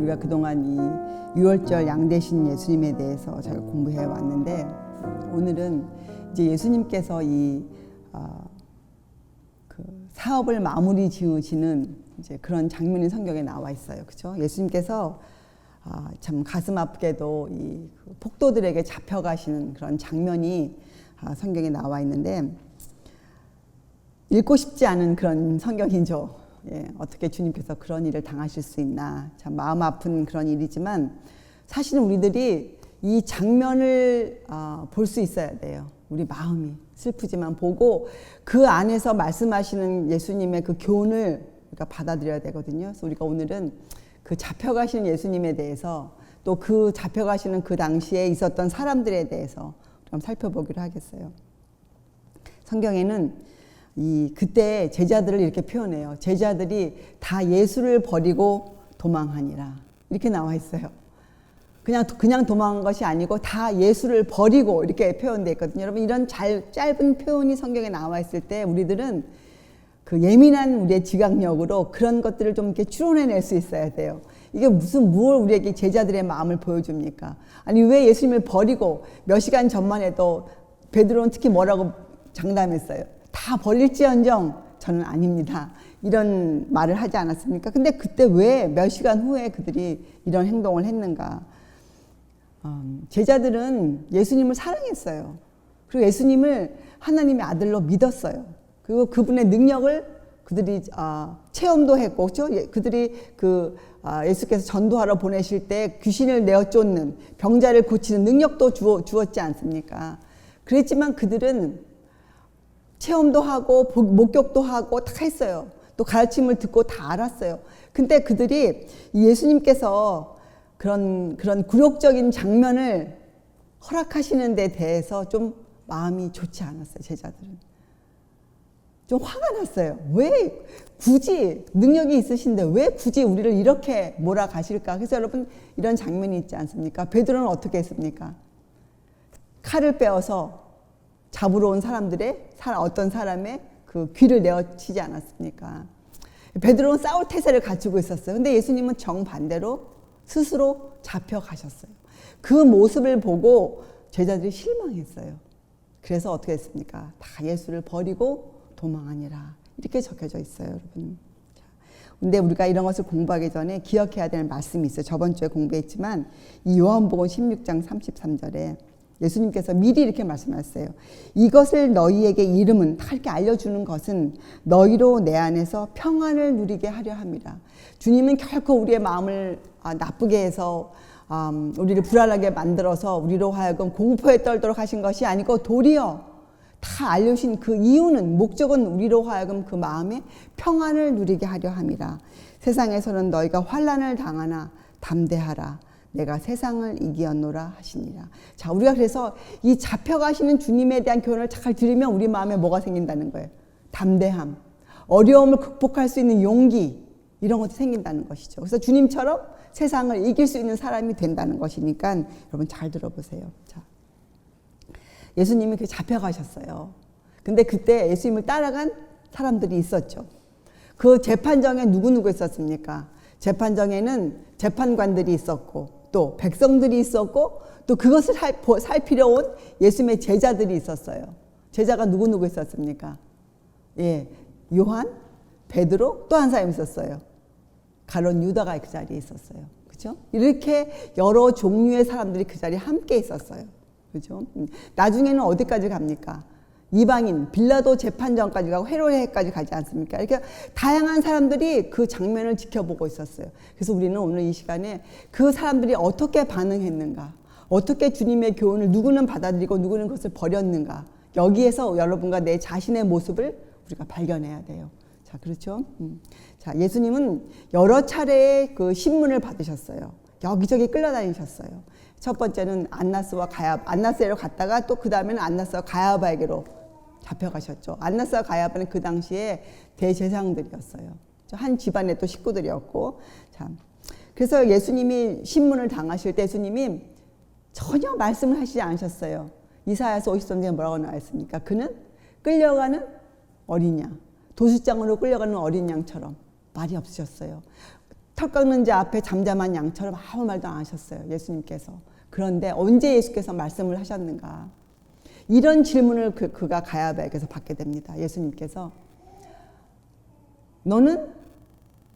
우리가 그동안 이 6월절 양대신 예수님에 대해서 저희가 공부해 왔는데, 오늘은 이제 예수님께서 그 사업을 마무리 지으시는 이제 그런 장면이 성경에 나와 있어요. 그렇죠? 예수님께서 참 가슴 아프게도 이 폭도들에게 잡혀가시는 그런 장면이 성경에 나와 있는데, 읽고 싶지 않은 그런 성경이죠. 예, 어떻게 주님께서 그런 일을 당하실 수 있나, 참 마음 아픈 그런 일이지만, 사실은 우리들이 이 장면을 볼 수 있어야 돼요. 우리 마음이 슬프지만 보고 그 안에서 말씀하시는 예수님의 그 교훈을 우리가 받아들여야 되거든요. 그래서 우리가 오늘은 그 잡혀가시는 예수님에 대해서, 또 그 잡혀가시는 그 당시에 있었던 사람들에 대해서 좀 살펴보기로 하겠어요. 성경에는 그때 제자들을 이렇게 표현해요. 제자들이 다 예수를 버리고 도망하니라, 이렇게 나와 있어요. 그냥 도망한 것이 아니고 다 예수를 버리고 이렇게 표현되어 있거든요. 여러분, 이런 짧은 표현이 성경에 나와 있을 때 우리들은 그 예민한 우리의 지각력으로 그런 것들을 좀 이렇게 추론해낼 수 있어야 돼요. 이게 무엇 우리에게 제자들의 마음을 보여줍니까? 아니, 왜 예수님을 버리고, 몇 시간 전만 해도 베드로는 특히 뭐라고 장담했어요. 다 버릴지언정 저는 아닙니다, 이런 말을 하지 않았습니까? 근데 그때 왜 몇 시간 후에 그들이 이런 행동을 했는가? 제자들은 예수님을 사랑했어요. 그리고 예수님을 하나님의 아들로 믿었어요. 그리고 그분의 능력을 그들이 체험도 했고, 그렇죠? 그들이 예수께서 전도하러 보내실 때 귀신을 내어 쫓는, 병자를 고치는 능력도 주었지 않습니까? 그랬지만 그들은 체험도 하고 목격도 하고 다 했어요. 또 가르침을 듣고 다 알았어요. 근데 그들이 예수님께서 그런 굴욕적인 장면을 허락하시는 데 대해서 좀 마음이 좋지 않았어요. 제자들은 좀 화가 났어요. 왜 굳이, 능력이 있으신데 왜 굳이 우리를 이렇게 몰아가실까? 그래서 여러분, 이런 장면이 있지 않습니까? 베드로는 어떻게 했습니까? 칼을 빼어서 잡으러 온 어떤 사람의 그 귀를 내어치지 않았습니까? 베드로는 싸울 태세를 갖추고 있었어요. 근데 예수님은 정반대로 스스로 잡혀가셨어요. 그 모습을 보고 제자들이 실망했어요. 그래서 어떻게 했습니까? 다 예수를 버리고 도망하니라, 이렇게 적혀져 있어요, 여러분. 근데 우리가 이런 것을 공부하기 전에 기억해야 될 말씀이 있어요. 저번 주에 공부했지만 이 요한복음 16장 33절에 예수님께서 미리 이렇게 말씀하셨어요. 이것을 너희에게 이름은, 다 이렇게 알려주는 것은 너희로 내 안에서 평안을 누리게 하려 함이라. 주님은 결코 우리의 마음을 나쁘게 해서 우리를 불안하게 만들어서 우리로 하여금 공포에 떨도록 하신 것이 아니고, 도리어 다 알려주신 그 이유는, 목적은 우리로 하여금 그 마음에 평안을 누리게 하려 함이라. 세상에서는 너희가 환난을 당하나 담대하라, 내가 세상을 이기었노라 하시니라. 자, 우리가 그래서 이 잡혀가시는 주님에 대한 교훈을 잘 들으면 우리 마음에 뭐가 생긴다는 거예요? 담대함, 어려움을 극복할 수 있는 용기, 이런 것도 생긴다는 것이죠. 그래서 주님처럼 세상을 이길 수 있는 사람이 된다는 것이니까 여러분 잘 들어보세요. 자, 예수님이 잡혀가셨어요. 근데 그때 예수님을 따라간 사람들이 있었죠. 그 재판정에 누구 있었습니까? 재판정에는 재판관들이 있었고, 또 백성들이 있었고, 또 그것을 살피려 온 예수님의 제자들이 있었어요. 제자가 누구 있었습니까? 예, 요한, 베드로, 또 한 사람이 있었어요. 가룟 유다가 그 자리에 있었어요. 그렇죠? 이렇게 여러 종류의 사람들이 그 자리에 함께 있었어요. 그렇죠? 나중에는 어디까지 갑니까? 이방인, 빌라도 재판정까지 가고 헤로데까지 가지 않습니까? 이렇게 다양한 사람들이 그 장면을 지켜보고 있었어요. 그래서 우리는 오늘 이 시간에 그 사람들이 어떻게 반응했는가, 어떻게 주님의 교훈을 누구는 받아들이고 누구는 그것을 버렸는가, 여기에서 여러분과 내 자신의 모습을 우리가 발견해야 돼요. 자, 그렇죠? 자, 예수님은 여러 차례의 그 신문을 받으셨어요. 여기저기 끌려다니셨어요. 첫 번째는 안나스에로 갔다가, 또 그 다음에는 안나스와 가야바에게로 잡혀가셨죠. 안나스와 가야바는 그 당시에 대제사장들이었어요. 한 집안의 또 식구들이었고. 자, 그래서 예수님이 신문을 당하실 때 예수님이 전혀 말씀을 하시지 않으셨어요. 이사야서 53장에 뭐라고 나와 있습니까? 그는 끌려가는 어린 양, 도수장으로 끌려가는 어린 양처럼 말이 없으셨어요. 털 깎는 자 앞에 잠잠한 양처럼 아무 말도 안 하셨어요. 예수님께서. 그런데 언제 예수께서 말씀을 하셨는가? 이런 질문을 그가 가야바에게서 받게 됩니다. 예수님께서 너는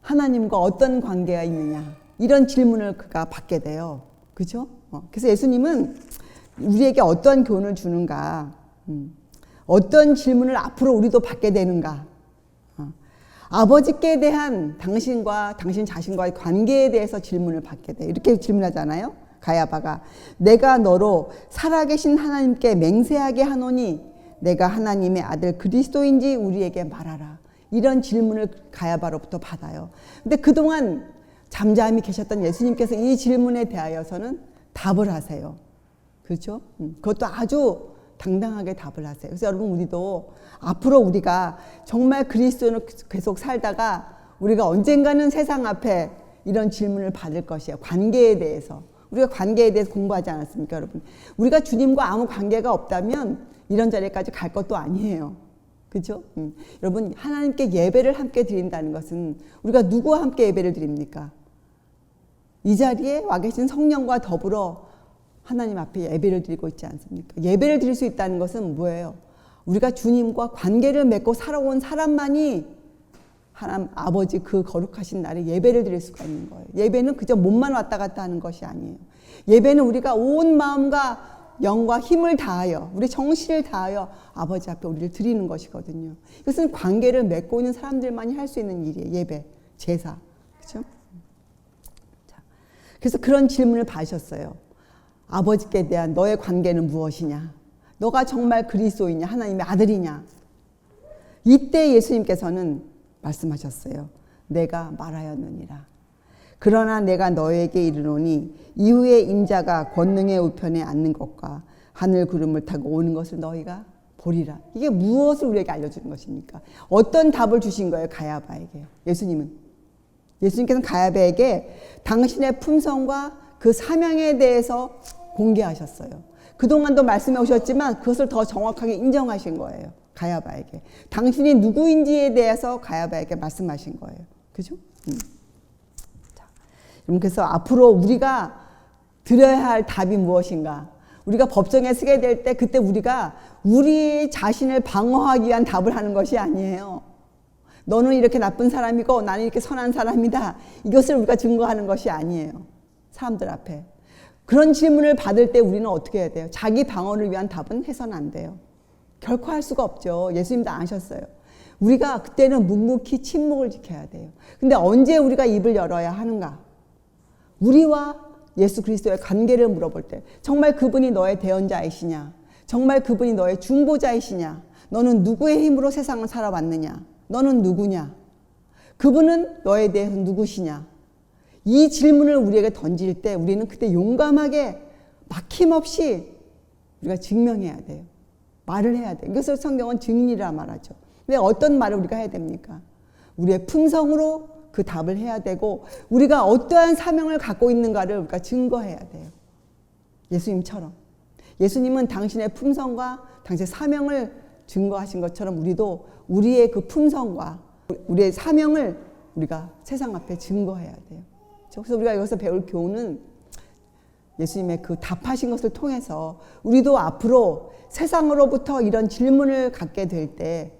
하나님과 어떤 관계가 있느냐? 이런 질문을 그가 받게 돼요. 그죠? 그래서 예수님은 우리에게 어떤 교훈을 주는가? 어떤 질문을 앞으로 우리도 받게 되는가? 아버지께 대한 당신과 당신 자신과의 관계에 대해서 질문을 받게 돼. 이렇게 질문하잖아요. 가야바가 내가 너로 살아계신 하나님께 맹세하게 하노니 내가 하나님의 아들 그리스도인지 우리에게 말하라. 이런 질문을 가야바로부터 받아요. 근데 그동안 잠잠히 계셨던 예수님께서 이 질문에 대하여서는 답을 하세요. 그렇죠? 그것도 아주 당당하게 답을 하세요. 그래서 여러분 우리도 앞으로 우리가 정말 그리스도로 계속 살다가 우리가 언젠가는 세상 앞에 이런 질문을 받을 것이에요. 관계에 대해서. 우리가 관계에 대해서 공부하지 않았습니까, 여러분? 우리가 주님과 아무 관계가 없다면 이런 자리까지 갈 것도 아니에요. 그렇죠? 여러분 하나님께 예배를 함께 드린다는 것은 우리가 누구와 함께 예배를 드립니까? 이 자리에 와 계신 성령과 더불어 하나님 앞에 예배를 드리고 있지 않습니까? 예배를 드릴 수 있다는 것은 뭐예요? 우리가 주님과 관계를 맺고 살아온 사람만이 하나님 아버지 그 거룩하신 날에 예배를 드릴 수가 있는 거예요. 예배는 그저 몸만 왔다 갔다 하는 것이 아니에요. 예배는 우리가 온 마음과 영과 힘을 다하여 우리 정신을 다하여 아버지 앞에 우리를 드리는 것이거든요. 이것은 관계를 맺고 있는 사람들만이 할 수 있는 일이에요. 예배, 제사. 그렇죠? 자, 그래서 그런 질문을 받으셨어요. 아버지께 대한 너의 관계는 무엇이냐? 너가 정말 그리스도이냐? 하나님의 아들이냐? 이때 예수님께서는 말씀하셨어요. 내가 말하였느니라. 그러나 내가 너에게 이르노니 이후에 인자가 권능의 우편에 앉는 것과 하늘 구름을 타고 오는 것을 너희가 보리라. 이게 무엇을 우리에게 알려주는 것입니까? 어떤 답을 주신 거예요? 가야바에게. 예수님께서는 가야바에게 당신의 품성과 그 사명에 대해서 공개하셨어요. 그동안도 말씀해 오셨지만 그것을 더 정확하게 인정하신 거예요. 가야바에게. 당신이 누구인지에 대해서 가야바에게 말씀하신 거예요. 그죠? 자, 그래서 앞으로 우리가 드려야 할 답이 무엇인가? 우리가 법정에 서게 될 때 그때 우리가 우리 자신을 방어하기 위한 답을 하는 것이 아니에요. 너는 이렇게 나쁜 사람이고 나는 이렇게 선한 사람이다. 이것을 우리가 증거하는 것이 아니에요. 사람들 앞에. 그런 질문을 받을 때 우리는 어떻게 해야 돼요? 자기 방어를 위한 답은 해서는 안 돼요. 결코 할 수가 없죠. 예수님도 아셨어요. 우리가 그때는 묵묵히 침묵을 지켜야 돼요. 근데 언제 우리가 입을 열어야 하는가? 우리와 예수 그리스도의 관계를 물어볼 때 정말 그분이 너의 대언자이시냐? 정말 그분이 너의 중보자이시냐? 너는 누구의 힘으로 세상을 살아왔느냐? 너는 누구냐? 그분은 너에 대해서 누구시냐? 이 질문을 우리에게 던질 때 우리는 그때 용감하게 막힘없이 우리가 증명해야 돼요. 말을 해야 돼요. 이것을 성경은 증인이라 말하죠. 근데 어떤 말을 우리가 해야 됩니까? 우리의 품성으로 그 답을 해야 되고 우리가 어떠한 사명을 갖고 있는가를 우리가 증거해야 돼요. 예수님처럼. 예수님은 당신의 품성과 당신의 사명을 증거하신 것처럼 우리도 우리의 그 품성과 우리의 사명을 우리가 세상 앞에 증거해야 돼요. 그래서 우리가 여기서 배울 교훈은 예수님의 그 답하신 것을 통해서 우리도 앞으로 세상으로부터 이런 질문을 갖게 될 때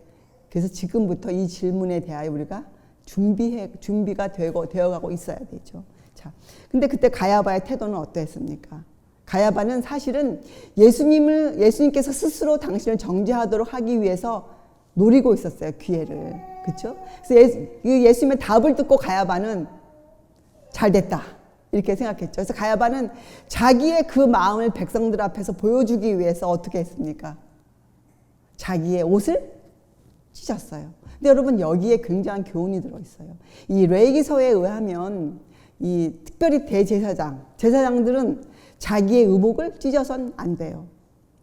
그래서 지금부터 이 질문에 대하여 우리가 준비가 되어가고 있어야 되죠. 자, 근데 그때 가야바의 태도는 어떠했습니까? 가야바는 사실은 예수님께서 스스로 당신을 정죄하도록 하기 위해서 노리고 있었어요. 기회를. 그렇죠? 그래서 예수님의 답을 듣고 가야바는 잘 됐다. 이렇게 생각했죠. 그래서 가야바는 자기의 그 마음을 백성들 앞에서 보여주기 위해서 어떻게 했습니까? 자기의 옷을 찢었어요. 근데 여러분 여기에 굉장한 교훈이 들어있어요. 이 레위기서에 의하면 이 특별히 제사장들은 자기의 의복을 찢어서는 안 돼요.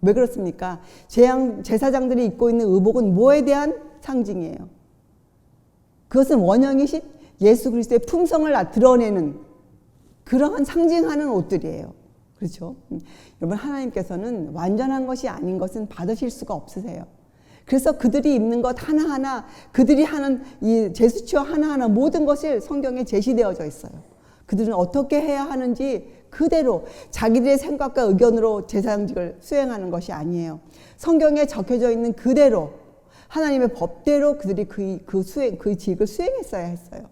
왜 그렇습니까? 제사장들이 입고 있는 의복은 뭐에 대한 상징이에요? 그것은 원형이신 예수 그리스도의 품성을 드러내는 그러한 상징하는 옷들이에요. 그렇죠? 여러분 하나님께서는 완전한 것이 아닌 것은 받으실 수가 없으세요. 그래서 그들이 입는 것 하나하나, 그들이 하는 이 제스처 하나하나 모든 것이 성경에 제시되어져 있어요. 그들은 어떻게 해야 하는지 그대로 자기들의 생각과 의견으로 제사장직을 수행하는 것이 아니에요. 성경에 적혀져 있는 그대로 하나님의 법대로 그들이 그 직을 수행했어야 했어요.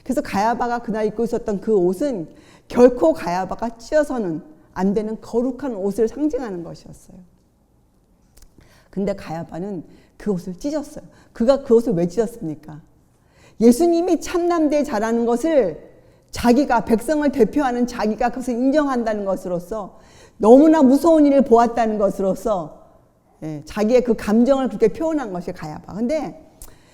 그래서 가야바가 그날 입고 있었던 그 옷은 결코 가야바가 찢어서는 안 되는 거룩한 옷을 상징하는 것이었어요. 근데 가야바는 그 옷을 찢었어요. 그가 그 옷을 왜 찢었습니까? 예수님이 참남대 자라는 것을 자기가, 백성을 대표하는 자기가 그것을 인정한다는 것으로서, 너무나 무서운 일을 보았다는 것으로서 자기의 그 감정을 그렇게 표현한 것이 가야바. 근데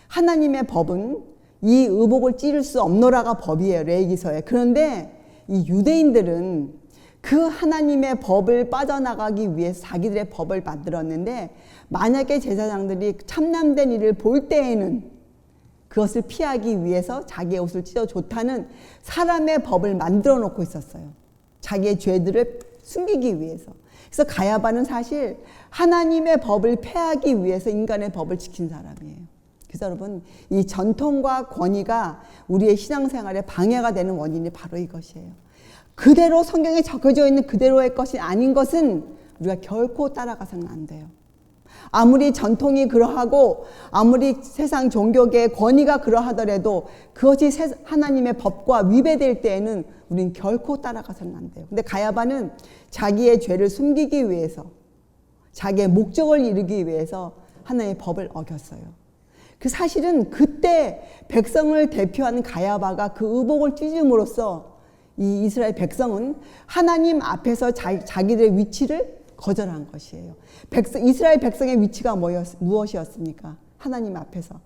하나님의 법은 이 의복을 찢을 수 없노라가 법이에요, 레위기서에. 그런데 이 유대인들은 그 하나님의 법을 빠져나가기 위해서 자기들의 법을 만들었는데, 만약에 제사장들이 참남된 일을 볼 때에는 그것을 피하기 위해서 자기의 옷을 찢어 좋다는 사람의 법을 만들어 놓고 있었어요. 자기의 죄들을 숨기기 위해서. 그래서 가야바는 사실 하나님의 법을 폐하기 위해서 인간의 법을 지킨 사람이에요. 그래서 여러분, 이 전통과 권위가 우리의 신앙생활에 방해가 되는 원인이 바로 이것이에요. 그대로 성경에 적혀져 있는 그대로의 것이 아닌 것은 우리가 결코 따라가서는 안 돼요. 아무리 전통이 그러하고 아무리 세상 종교계의 권위가 그러하더라도 그것이 하나님의 법과 위배될 때에는 우리는 결코 따라가서는 안 돼요. 근데 가야바는 자기의 죄를 숨기기 위해서, 자기의 목적을 이루기 위해서 하나님의 법을 어겼어요. 그 사실은 그때 백성을 대표하는 가야바가 그 의복을 찢음으로써 이 이스라엘 백성은 하나님 앞에서 자기들의 위치를 거절한 것이에요. 이스라엘 백성의 위치가 무엇이었습니까? 하나님 앞에서.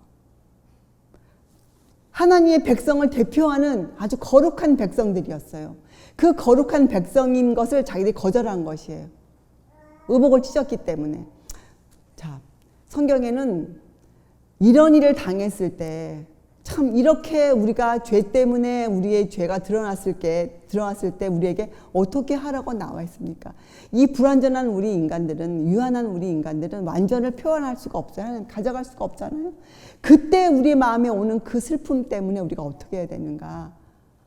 하나님의 백성을 대표하는 아주 거룩한 백성들이었어요. 그 거룩한 백성인 것을 자기들이 거절한 것이에요. 의복을 찢었기 때문에. 자, 성경에는 이런 일을 당했을 때, 참 이렇게 우리가 죄 때문에 우리의 죄가 드러났을 때 우리에게 어떻게 하라고 나와 있습니까? 이 불완전한 우리 인간들은, 유한한 우리 인간들은 완전을 표현할 수가 없잖아요. 가져갈 수가 없잖아요. 그때 우리 마음에 오는 그 슬픔 때문에 우리가 어떻게 해야 되는가?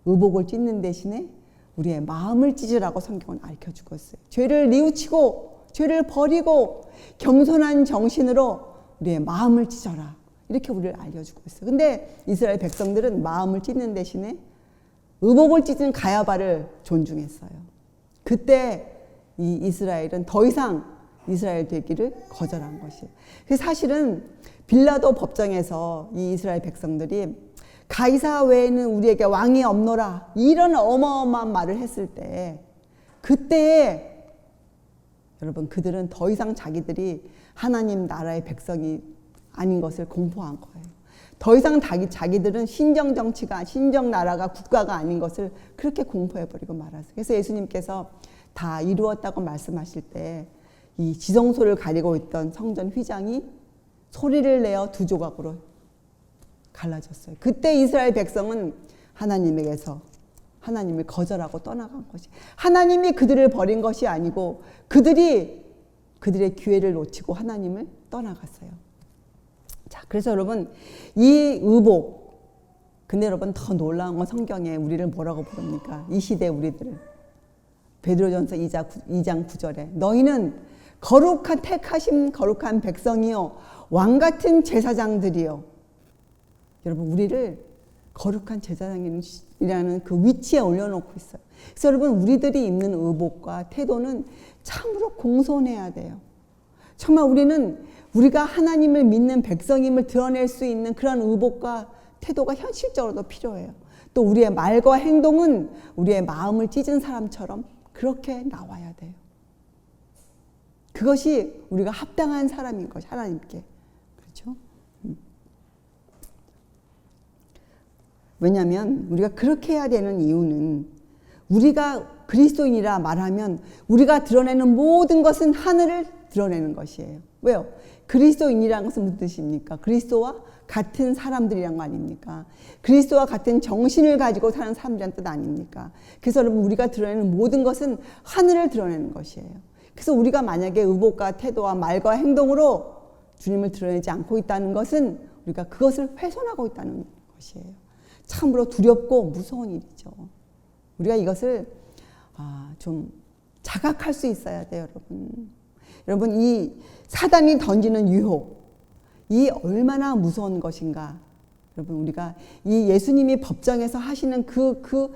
의복을 찢는 대신에 우리의 마음을 찢으라고 성경은 알려주고 있어요. 죄를 뉘우치고 죄를 버리고 겸손한 정신으로 우리의 마음을 찢어라. 이렇게 우리를 알려주고 있어요. 근데 이스라엘 백성들은 마음을 찢는 대신에 의복을 찢은 가야바를 존중했어요. 그때 이 이스라엘은 더 이상 이스라엘 되기를 거절한 것이에요. 그래서 사실은 빌라도 법정에서 이 이스라엘 백성들이 가이사 외에는 우리에게 왕이 없노라, 이런 어마어마한 말을 했을 때, 그때에 여러분, 그들은 더 이상 자기들이 하나님 나라의 백성이 아닌 것을 공포한 거예요. 더 이상 자기들은 신정 정치가, 신정 나라가, 국가가 아닌 것을 그렇게 공포해버리고 말았어요. 그래서 예수님께서 다 이루었다고 말씀하실 때 이 지성소를 가리고 있던 성전 휘장이 소리를 내어 두 조각으로 갈라졌어요. 그때 이스라엘 백성은 하나님에게서 하나님을 거절하고 떠나간 것이, 하나님이 그들을 버린 것이 아니고 그들이 그들의 기회를 놓치고 하나님을 떠나갔어요. 자, 그래서 여러분, 이 의복, 근데 여러분 더 놀라운 건 성경에 우리를 뭐라고 부릅니까? 이 시대 우리들을. 베드로전서 2장 9절에 너희는 거룩한 택하신 거룩한 백성이요 왕같은 제사장들이요. 여러분, 우리를 거룩한 제사장이라는 그 위치에 올려놓고 있어요. 그래서 여러분, 우리들이 입는 의복과 태도는 참으로 공손해야 돼요. 정말 우리가 하나님을 믿는 백성임을 드러낼 수 있는 그런 의복과 태도가 현실적으로도 필요해요. 또 우리의 말과 행동은 우리의 마음을 찢은 사람처럼 그렇게 나와야 돼요. 그것이 우리가 합당한 사람인 것이 하나님께. 그렇죠? 왜냐하면 우리가 그렇게 해야 되는 이유는, 우리가 그리스도인이라 말하면 우리가 드러내는 모든 것은 하늘을 드러내는 것이에요. 왜요? 그리스도인이라는 것은 무슨 뜻입니까? 그리스도와 같은 사람들이란 거 아닙니까? 그리스도와 같은 정신을 가지고 사는 사람들이란 뜻 아닙니까? 그래서 여러분, 우리가 드러내는 모든 것은 하늘을 드러내는 것이에요. 그래서 우리가 만약에 의복과 태도와 말과 행동으로 주님을 드러내지 않고 있다는 것은 우리가 그것을 훼손하고 있다는 것이에요. 참으로 두렵고 무서운 일이죠. 우리가 이것을 좀 자각할 수 있어야 돼요, 여러분. 여러분, 이 사단이 던지는 유혹, 이 얼마나 무서운 것인가. 여러분, 우리가 이 예수님이 법정에서 하시는 그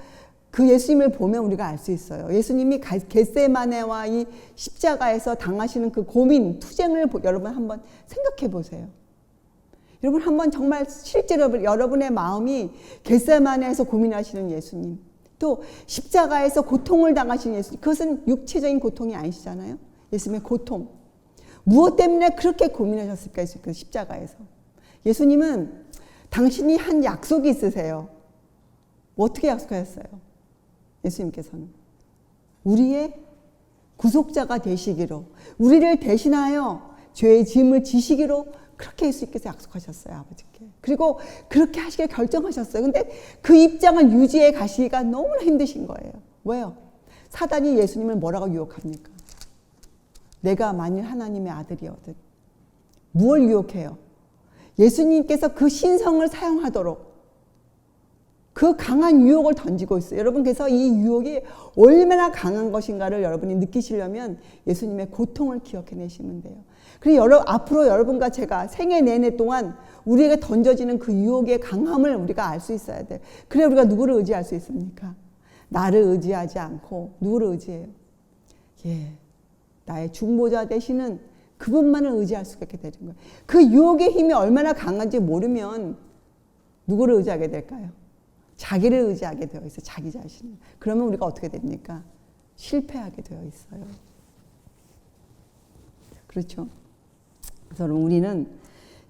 예수님을 보면 우리가 알 수 있어요. 예수님이 겟세마네와 이 십자가에서 당하시는 그 고민, 투쟁을 여러분 한번 생각해 보세요. 여러분 한번 정말 실제로 여러분의 마음이 겟세마네에서 고민하시는 예수님, 또 십자가에서 고통을 당하시는 예수님, 그것은 육체적인 고통이 아니시잖아요. 예수님의 고통. 무엇 때문에 그렇게 고민하셨을까? 그 십자가에서. 예수님은 당신이 한 약속이 있으세요. 어떻게 약속하셨어요? 예수님께서는 우리의 구속자가 되시기로, 우리를 대신하여 죄의 짐을 지시기로 그렇게 예수님께서 약속하셨어요, 아버지께. 그리고 그렇게 하시길 결정하셨어요. 근데 그 입장을 유지해 가시기가 너무나 힘드신 거예요. 왜요? 사단이 예수님을 뭐라고 유혹합니까? 내가 만일 하나님의 아들이거든. 무엇을 유혹해요? 예수님께서 그 신성을 사용하도록 그 강한 유혹을 던지고 있어요. 여러분, 그래서 이 유혹이 얼마나 강한 것인가를 여러분이 느끼시려면 예수님의 고통을 기억해내시면 돼요. 그리고 앞으로 여러분과 제가 생애 내내 동안 우리에게 던져지는 그 유혹의 강함을 우리가 알 수 있어야 돼요. 그래 우리가 누구를 의지할 수 있습니까? 나를 의지하지 않고 누구를 의지해요? 나의 중보자 되시는 그분만을 의지할 수가 있게 되는 거예요. 그 유혹의 힘이 얼마나 강한지 모르면 누구를 의지하게 될까요? 자기를 의지하게 되어 있어요. 자기 자신. 그러면 우리가 어떻게 됩니까? 실패하게 되어 있어요. 그렇죠. 그래서 우리는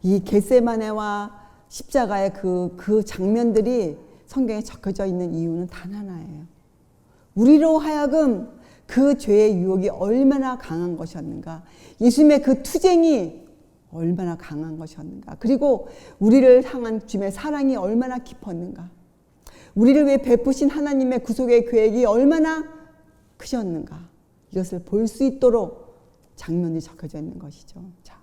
이 겟세마네와 십자가의 그 장면들이 성경에 적혀져 있는 이유는 단 하나예요. 우리로 하여금 그 죄의 유혹이 얼마나 강한 것이었는가. 예수님의 그 투쟁이 얼마나 강한 것이었는가. 그리고 우리를 향한 주님의 사랑이 얼마나 깊었는가. 우리를 위해 베푸신 하나님의 구속의 계획이 얼마나 크셨는가. 이것을 볼 수 있도록 장면이 적혀져 있는 것이죠. 자,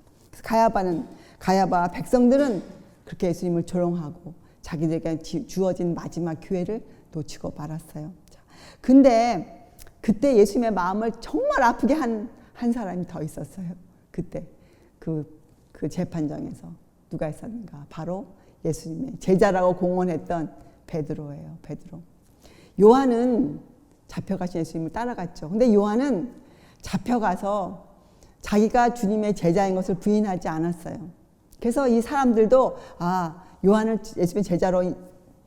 가야바와 백성들은 그렇게 예수님을 조롱하고 자기들에게 주어진 마지막 기회를 놓치고 말았어요. 자, 근데 그때 예수님의 마음을 정말 아프게 한 사람이 더 있었어요. 그때 그 재판정에서 누가 있었는가? 바로 예수님의 제자라고 공언했던 베드로예요. 베드로. 요한은 잡혀가신 예수님을 따라갔죠. 근데 요한은 잡혀가서 자기가 주님의 제자인 것을 부인하지 않았어요. 그래서 이 사람들도 요한을 예수님의 제자로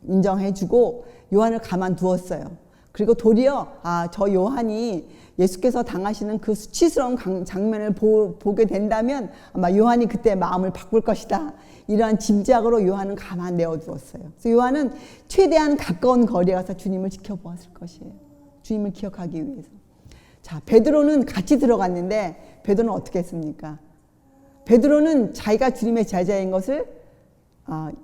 인정해주고 요한을 가만두었어요. 그리고 도리어 저 요한이 예수께서 당하시는 그 수치스러운 장면을 보게 된다면 아마 요한이 그때 마음을 바꿀 것이다. 이러한 짐작으로 요한은 가만 내어두었어요. 그래서 요한은 최대한 가까운 거리에 가서 주님을 지켜보았을 것이에요. 주님을 기억하기 위해서. 자, 베드로는 같이 들어갔는데 베드로는 어떻게 했습니까? 베드로는 자기가 주님의 제자인 것을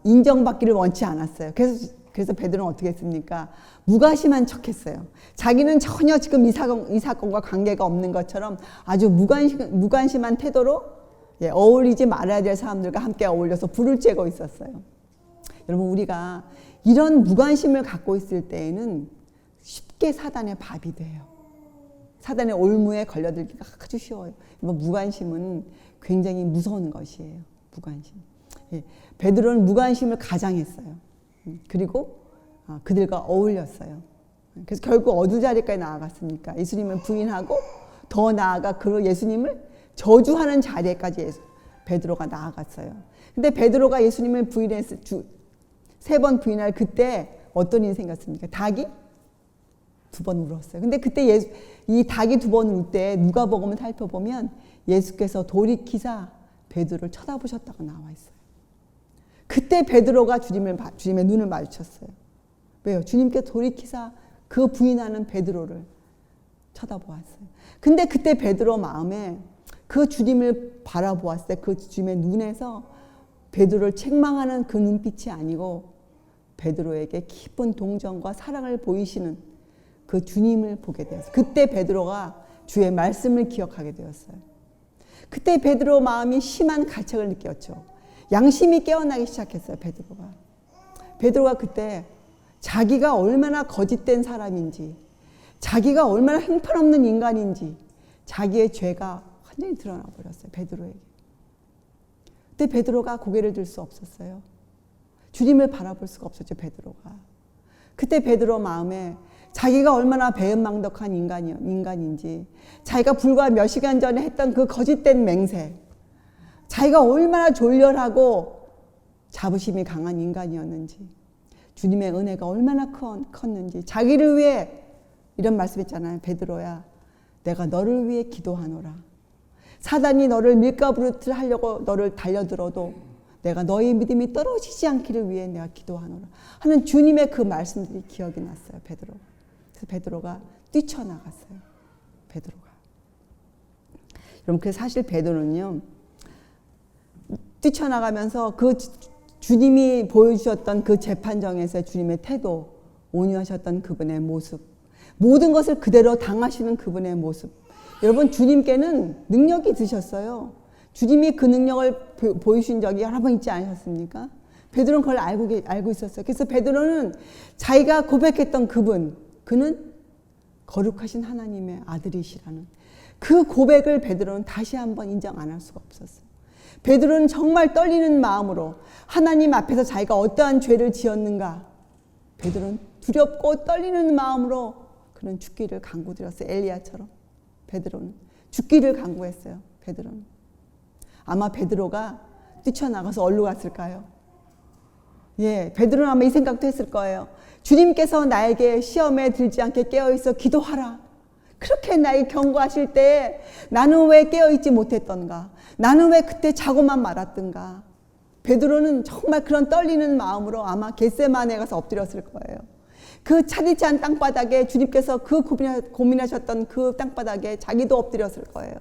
인정받기를 원치 않았어요. 그래서 베드로는 어떻게 했습니까? 무관심한 척했어요. 자기는 전혀 지금 이 사건과 관계가 없는 것처럼 아주 무관심한 태도로 어울리지 말아야 될 사람들과 함께 어울려서 불을 쬐고 있었어요. 여러분, 우리가 이런 무관심을 갖고 있을 때에는 쉽게 사단의 밥이 돼요. 사단의 올무에 걸려들기가 아주 쉬워요. 무관심은 굉장히 무서운 것이에요. 무관심. 베드로는 무관심을 가장했어요. 그리고 그들과 어울렸어요. 그래서 결국 어느 자리까지 나아갔습니까? 예수님을 부인하고 더 나아가 그 예수님을 저주하는 자리에까지 베드로가 나아갔어요. 근데 베드로가 예수님을 부인해서 3번 부인할 그때 어떤 일이 생겼습니까? 닭이 2번 울었어요. 근데 그때 이 닭이 2번 울 때 누가복음을 살펴보면 예수께서 돌이키사 베드로를 쳐다보셨다고 나와 있어요. 그때 베드로가 주님의 눈을 마주쳤어요. 왜요? 주님께서 돌이키사 그 부인하는 베드로를 쳐다보았어요. 근데 그때 베드로 마음에 그 주님을 바라보았을 때 그 주님의 눈에서 베드로를 책망하는 그 눈빛이 아니고 베드로에게 깊은 동정과 사랑을 보이시는 그 주님을 보게 되었어요. 그때 베드로가 주의 말씀을 기억하게 되었어요. 그때 베드로 마음이 심한 가책을 느꼈죠. 양심이 깨어나기 시작했어요. 베드로가 그때 자기가 얼마나 거짓된 사람인지, 자기가 얼마나 형편없는 인간인지, 자기의 죄가 완전히 드러나 버렸어요. 베드로에게. 그때 베드로가 고개를 들 수 없었어요. 주님을 바라볼 수가 없었죠. 베드로가. 그때 베드로 마음에 자기가 얼마나 배은망덕한 인간인지, 자기가 불과 몇 시간 전에 했던 그 거짓된 맹세, 자기가 얼마나 졸렬하고 자부심이 강한 인간이었는지, 주님의 은혜가 얼마나 컸는지, 자기를 위해 이런 말씀했잖아요. 베드로야, 내가 너를 위해 기도하노라. 사단이 너를 밀가부르트를 하려고 너를 달려들어도 내가 너의 믿음이 떨어지지 않기를 위해 내가 기도하노라 하는 주님의 그 말씀들이 기억이 났어요. 베드로가. 그래서 베드로가 뛰쳐나갔어요. 베드로가. 여러분, 그 사실 베드로는요, 뛰쳐나가면서 그 주님이 보여주셨던 그 재판정에서의 주님의 태도, 온유하셨던 그분의 모습, 모든 것을 그대로 당하시는 그분의 모습. 여러분, 주님께는 능력이 있으셨어요. 주님이 그 능력을 보여주신 적이 여러 번 있지 않으셨습니까? 베드로는 그걸 알고 있었어요. 그래서 베드로는 자기가 고백했던 그는 거룩하신 하나님의 아들이시라는 그 고백을 베드로는 다시 한번 인정 안 할 수가 없었어요. 베드로는 정말 떨리는 마음으로 하나님 앞에서 자기가 어떠한 죄를 지었는가, 베드로는 두렵고 떨리는 마음으로 그는 죽기를 간구드렸어요. 엘리야처럼 베드로는 죽기를 간구했어요. 베드로는. 아마 베드로가 뛰쳐나가서 어디로 갔을까요? 예, 베드로는 아마 이 생각도 했을 거예요. 주님께서 나에게 시험에 들지 않게 깨어있어 기도하라. 그렇게 나에게 경고하실 때 나는 왜 깨어있지 못했던가? 나는 왜 그때 자고만 말았던가? 베드로는 정말 그런 떨리는 마음으로 아마 겟세마네에 가서 엎드렸을 거예요. 그 차디치 않은 땅바닥에 주님께서 그 고민하셨던 그 땅바닥에 자기도 엎드렸을 거예요.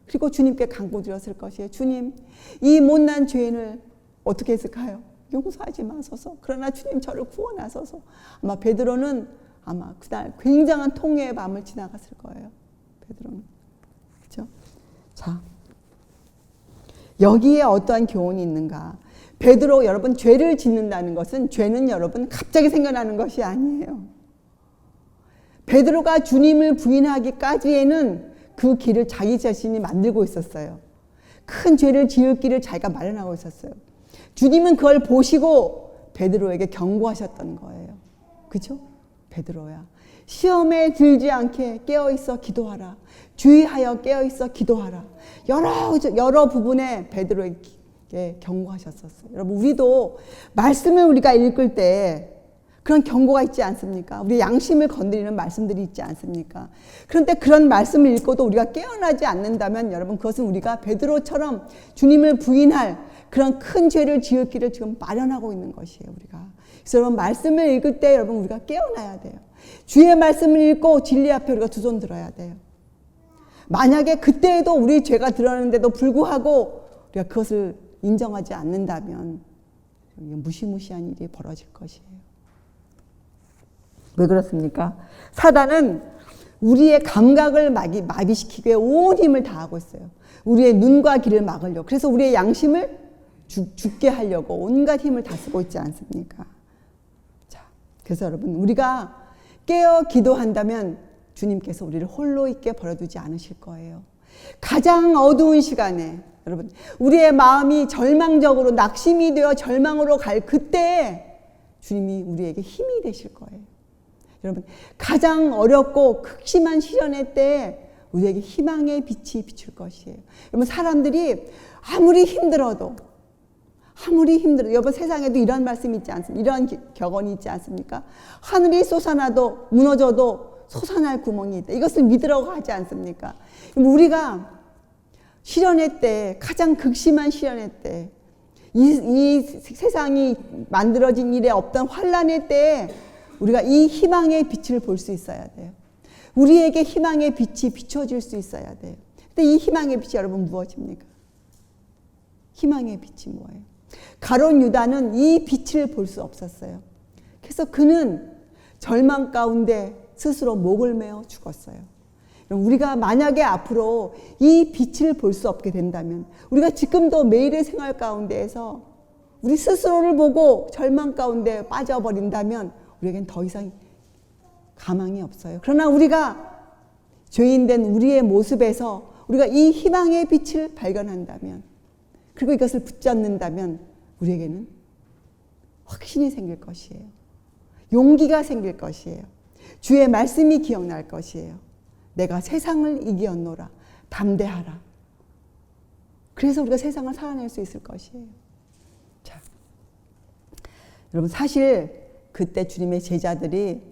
그리고 주님께 간구드렸을 것이에요. 주님, 이 못난 죄인을 어떻게 했을까요? 용서하지 마소서. 그러나 주님 저를 구원하소서. 아마 베드로는 아마 그날 굉장한 통회의 밤을 지나갔을 거예요. 베드로는. 그렇죠? 자, 여기에 어떠한 교훈이 있는가? 베드로, 여러분, 죄를 짓는다는 것은, 죄는 여러분 갑자기 생겨나는 것이 아니에요. 베드로가 주님을 부인하기까지에는 그 길을 자기 자신이 만들고 있었어요. 큰 죄를 지을 길을 자기가 마련하고 있었어요. 주님은 그걸 보시고 베드로에게 경고하셨던 거예요. 그죠? 베드로야, 시험에 들지 않게 깨어있어 기도하라. 주의하여 깨어있어 기도하라. 여러 부분에 베드로에게 경고하셨었어요. 여러분, 우리도 말씀을 우리가 읽을 때 그런 경고가 있지 않습니까? 우리 양심을 건드리는 말씀들이 있지 않습니까? 그런데 그런 말씀을 읽고도 우리가 깨어나지 않는다면 여러분, 그것은 우리가 베드로처럼 주님을 부인할 그런 큰 죄를 지을 길을 지금 마련하고 있는 것이에요. 우리가. 그래서 여러분, 말씀을 읽을 때 여러분, 우리가 깨어나야 돼요. 주의 말씀을 읽고 진리 앞에 우리가 두 손 들어야 돼요. 만약에 그때에도 우리 죄가 드러나는데도 불구하고 우리가 그것을 인정하지 않는다면 무시무시한 일이 벌어질 것이에요. 왜 그렇습니까? 사단은 우리의 감각을 마비시키기 위해 온 힘을 다하고 있어요. 우리의 눈과 귀를 막으려고. 그래서 우리의 양심을 죽게 하려고 온갖 힘을 다 쓰고 있지 않습니까? 자, 그래서 여러분, 우리가 깨어 기도한다면 주님께서 우리를 홀로 있게 버려두지 않으실 거예요. 가장 어두운 시간에 여러분, 우리의 마음이 절망적으로 낙심이 되어 절망으로 갈 그때 주님이 우리에게 힘이 되실 거예요. 여러분, 가장 어렵고 극심한 시련의 때 우리에게 희망의 빛이 비출 것이에요. 여러분, 사람들이 아무리 힘들어도 여러분, 세상에도 이런 말씀이 있지 않습니까? 이런 격언이 있지 않습니까? 하늘이 솟아나도 무너져도 솟아날 구멍이 있다. 이것을 믿으라고 하지 않습니까? 우리가 시련의 때, 가장 극심한 시련의 때, 이 세상이 만들어진 일에 없던 환란의 때에 우리가 이 희망의 빛을 볼 수 있어야 돼요. 우리에게 희망의 빛이 비춰질 수 있어야 돼요. 근데 이 희망의 빛이 여러분 무엇입니까? 희망의 빛이 뭐예요? 가룟 유다는 이 빛을 볼 수 없었어요. 그래서 그는 절망 가운데 스스로 목을 메어 죽었어요. 우리가 만약에 앞으로 이 빛을 볼 수 없게 된다면, 우리가 지금도 매일의 생활 가운데에서 우리 스스로를 보고 절망 가운데 빠져버린다면 우리에겐 더 이상 가망이 없어요. 그러나 우리가 죄인된 우리의 모습에서 우리가 이 희망의 빛을 발견한다면, 그리고 이것을 붙잡는다면 우리에게는 확신이 생길 것이에요. 용기가 생길 것이에요. 주의 말씀이 기억날 것이에요. 내가 세상을 이기었노라. 담대하라. 그래서 우리가 세상을 살아낼 수 있을 것이에요. 자, 여러분, 사실 그때 주님의 제자들이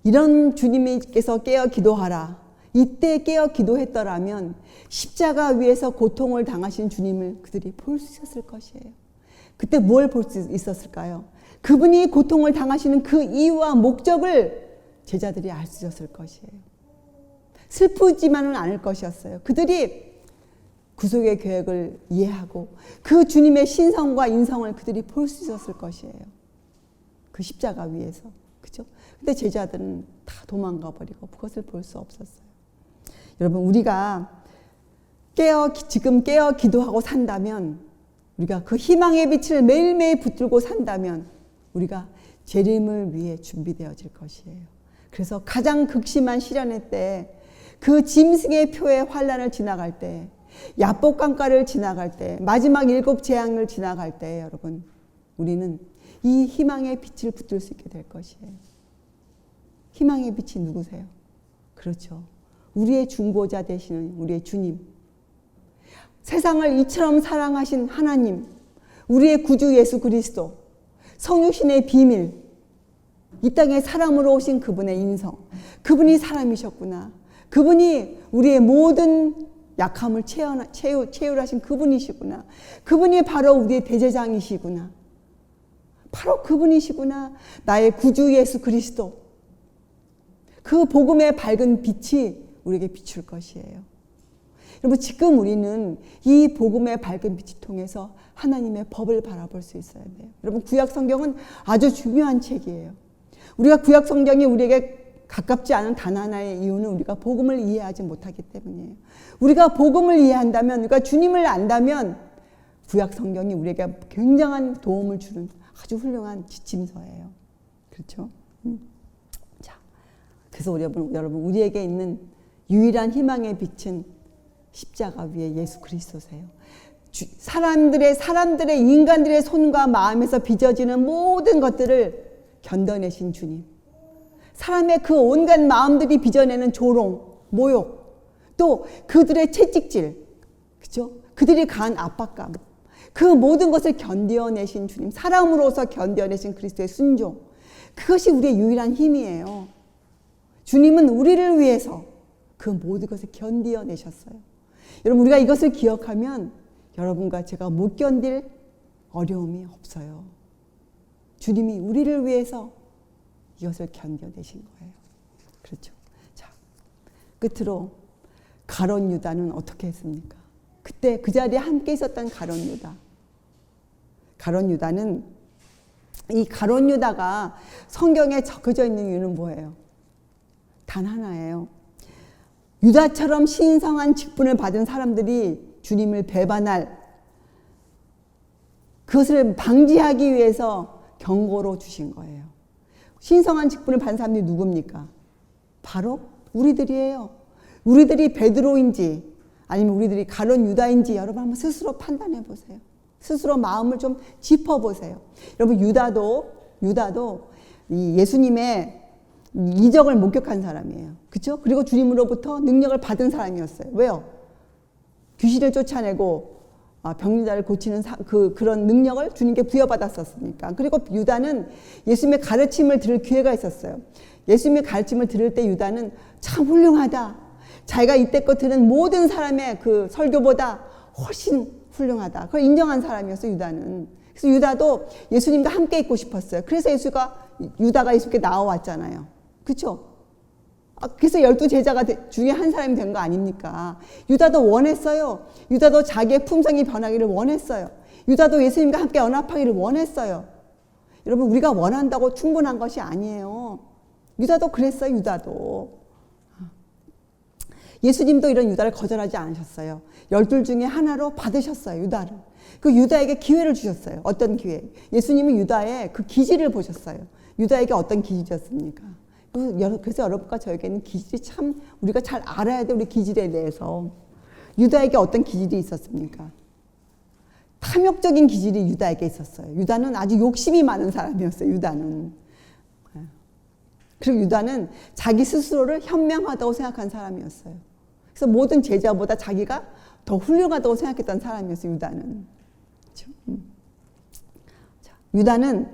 이런 주님께서 깨어 기도하라, 이때 깨어 기도했더라면 십자가 위에서 고통을 당하신 주님을 그들이 볼 수 있었을 것이에요. 그때 뭘 볼 수 있었을까요? 그분이 고통을 당하시는 그 이유와 목적을 제자들이 알 수 있었을 것이에요. 슬프지만은 않을 것이었어요. 그들이 구속의 계획을 이해하고 그 주님의 신성과 인성을 그들이 볼 수 있었을 것이에요. 그 십자가 위에서. 그죠? 근데 제자들은 다 도망가 버리고 그것을 볼 수 없었어요. 여러분, 우리가 지금 깨어 기도하고 산다면, 우리가 그 희망의 빛을 매일매일 붙들고 산다면 우리가 재림을 위해 준비되어질 것이에요. 그래서 가장 극심한 시련의 때, 그 짐승의 표의 환난을 지나갈 때, 야복 강가를 지나갈 때, 마지막 7 재앙을 지나갈 때, 여러분, 우리는 이 희망의 빛을 붙들 수 있게 될 것이에요. 희망의 빛이 누구세요? 그렇죠. 우리의 중보자 되시는 우리의 주님. 세상을 이처럼 사랑하신 하나님, 우리의 구주 예수 그리스도, 성육신의 비밀, 이 땅에 사람으로 오신 그분의 인성, 그분이 사람이셨구나. 그분이 우리의 모든 약함을 채울하신 그분이시구나. 그분이 바로 우리의 대제장이시구나. 바로 그분이시구나. 나의 구주 예수 그리스도. 그 복음의 밝은 빛이 우리에게 비출 것이에요. 여러분, 지금 우리는 이 복음의 밝은 빛을 통해서 하나님의 법을 바라볼 수 있어야 돼요. 여러분, 구약 성경은 아주 중요한 책이에요. 우리가 구약 성경이 우리에게 가깝지 않은 단 하나의 이유는 우리가 복음을 이해하지 못하기 때문이에요. 우리가 복음을 이해한다면, 우리가 주님을 안다면 구약 성경이 우리에게 굉장한 도움을 주는 아주 훌륭한 지침서예요. 그렇죠? 자, 그래서 여러분, 우리에게 있는 유일한 희망의 빛은 십자가 위에 예수 그리스도세요. 사람들의 인간들의 손과 마음에서 빚어지는 모든 것들을 견뎌내신 주님. 사람의 그 온갖 마음들이 빚어내는 조롱, 모욕, 또 그들의 채찍질, 그죠? 그들이 가한 압박감, 그 모든 것을 견뎌내신 주님, 사람으로서 견뎌내신 그리스도의 순종, 그것이 우리의 유일한 힘이에요. 주님은 우리를 위해서 그 모든 것을 견뎌내셨어요. 여러분, 우리가 이것을 기억하면 여러분과 제가 못 견딜 어려움이 없어요. 주님이 우리를 위해서 이것을 견뎌내신 거예요. 그렇죠. 자, 끝으로 가룟 유다는 어떻게 했습니까? 그때 그 자리에 함께 있었던 가룟 유다. 가룟 유다는, 이 가룟 유다가 성경에 적혀져 있는 이유는 뭐예요? 단 하나예요. 유다처럼 신성한 직분을 받은 사람들이 주님을 배반할, 그것을 방지하기 위해서 경고로 주신 거예요. 신성한 직분을 받은 사람들이 누굽니까? 바로 우리들이에요. 우리들이 베드로인지 아니면 우리들이 가룟 유다인지 여러분 한번 스스로 판단해 보세요. 스스로 마음을 좀 짚어보세요. 여러분, 유다도 이 예수님의 이적을 목격한 사람이에요. 그렇죠? 그리고 주님으로부터 능력을 받은 사람이었어요. 왜요? 귀신을 쫓아내고 병리자를 고치는 그런 능력을 주님께 부여받았었으니까. 그리고 유다는 예수님의 가르침을 들을 기회가 있었어요. 예수님의 가르침을 들을 때 유다는 참 훌륭하다. 자기가 이때껏 들은 모든 사람의 그 설교보다 훨씬 훌륭하다. 그걸 인정한 사람이었어요, 유다는. 그래서 유다도 예수님과 함께 있고 싶었어요. 그래서 유다가 예수님께 나와왔잖아요. 그렇죠? 그래서 12 제자가 중에 한 사람이 된 거 아닙니까? 유다도 원했어요. 유다도 자기의 품성이 변하기를 원했어요. 유다도 예수님과 함께 연합하기를 원했어요. 여러분, 우리가 원한다고 충분한 것이 아니에요. 유다도 그랬어요. 유다도. 예수님도 이런 유다를 거절하지 않으셨어요. 12 중에 하나로 받으셨어요, 유다를. 그 유다에게 기회를 주셨어요. 어떤 기회? 예수님은 유다의 그 기질을 보셨어요. 유다에게 어떤 기질이었습니까? 그래서 여러분과 저에게는 기질이 참 우리가 잘 알아야 돼, 우리 기질에 대해서. 유다에게 어떤 기질이 있었습니까? 탐욕적인 기질이 유다에게 있었어요. 유다는 아주 욕심이 많은 사람이었어요, 유다는. 그리고 유다는 자기 스스로를 현명하다고 생각한 사람이었어요. 그래서 모든 제자보다 자기가 더 훌륭하다고 생각했던 사람이었어요, 유다는. 그렇죠? 유다는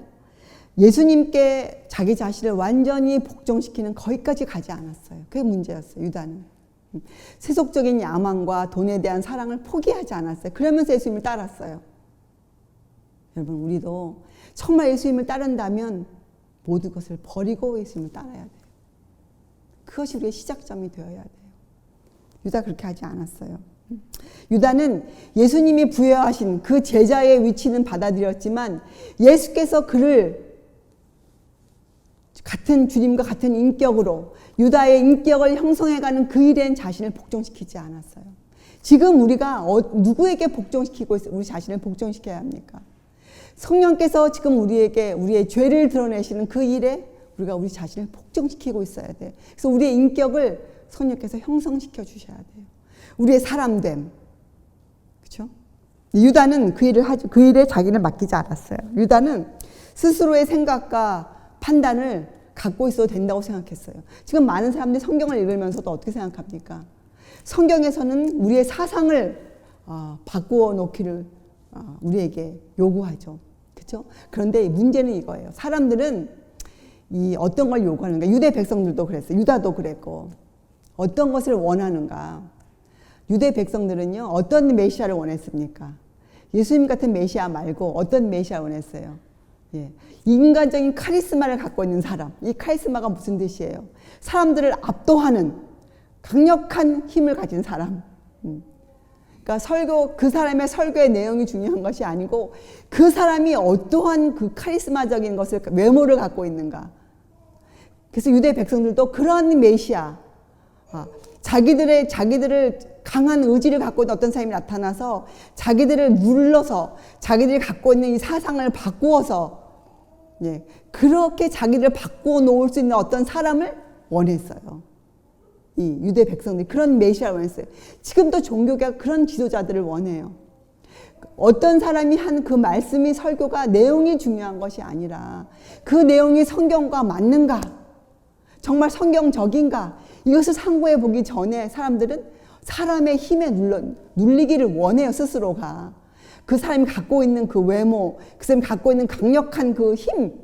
예수님께 자기 자신을 완전히 복종시키는 거기까지 가지 않았어요. 그게 문제였어요, 유다는. 세속적인 야망과 돈에 대한 사랑을 포기하지 않았어요. 그러면서 예수님을 따랐어요. 여러분, 우리도 정말 예수님을 따른다면 모든 것을 버리고 예수님을 따라야 돼요. 그것이 우리의 시작점이 되어야 돼요. 유다 그렇게 하지 않았어요. 유다는 예수님이 부여하신 그 제자의 위치는 받아들였지만 예수께서 그를 같은 주님과 같은 인격으로 유다의 인격을 형성해가는 그 일엔 자신을 복종시키지 않았어요. 지금 우리가 누구에게 복종시키고 있어요? 우리 자신을 복종시켜야 합니까? 성령께서 지금 우리에게 우리의 죄를 드러내시는 그 일에 우리가 우리 자신을 복종시키고 있어야 돼요. 그래서 우리의 인격을 성령께서 형성시켜 주셔야 돼요. 우리의 사람됨. 그렇죠? 유다는 그 일에 자기를 맡기지 않았어요. 유다는 스스로의 생각과 판단을 갖고 있어도 된다고 생각했어요. 지금 많은 사람들이 성경을 읽으면서도 어떻게 생각합니까? 성경에서는 우리의 사상을 바꾸어 놓기를 우리에게 요구하죠. 그렇죠? 그런데 문제는 이거예요. 사람들은 이 어떤 걸 요구하는가? 유대 백성들도 그랬어요. 유다도 그랬고. 어떤 것을 원하는가? 유대 백성들은요, 어떤 메시아를 원했습니까? 예수님 같은 메시아 말고 어떤 메시아를 원했어요? 예. 인간적인 카리스마를 갖고 있는 사람. 이 카리스마가 무슨 뜻이에요? 사람들을 압도하는 강력한 힘을 가진 사람. 그러니까 그 사람의 설교의 내용이 중요한 것이 아니고 그 사람이 어떠한 그 카리스마적인 것을, 외모를 갖고 있는가. 그래서 유대 백성들도 그런 메시아, 자기들을 강한 의지를 갖고 있는 어떤 사람이 나타나서 자기들을 눌러서 자기들이 갖고 있는 이 사상을 바꾸어서 그렇게 자기를 바꾸어 놓을 수 있는 어떤 사람을 원했어요. 이 유대 백성들이 그런 메시아를 원했어요. 지금도 종교가 그런 지도자들을 원해요. 어떤 사람이 한 그 말씀이, 설교가, 내용이 중요한 것이 아니라 그 내용이 성경과 맞는가, 정말 성경적인가, 이것을 상고해 보기 전에 사람들은 사람의 힘에 눌리기를 원해요. 스스로가 그 사람이 갖고 있는 그 외모, 그 사람이 갖고 있는 강력한 그 힘,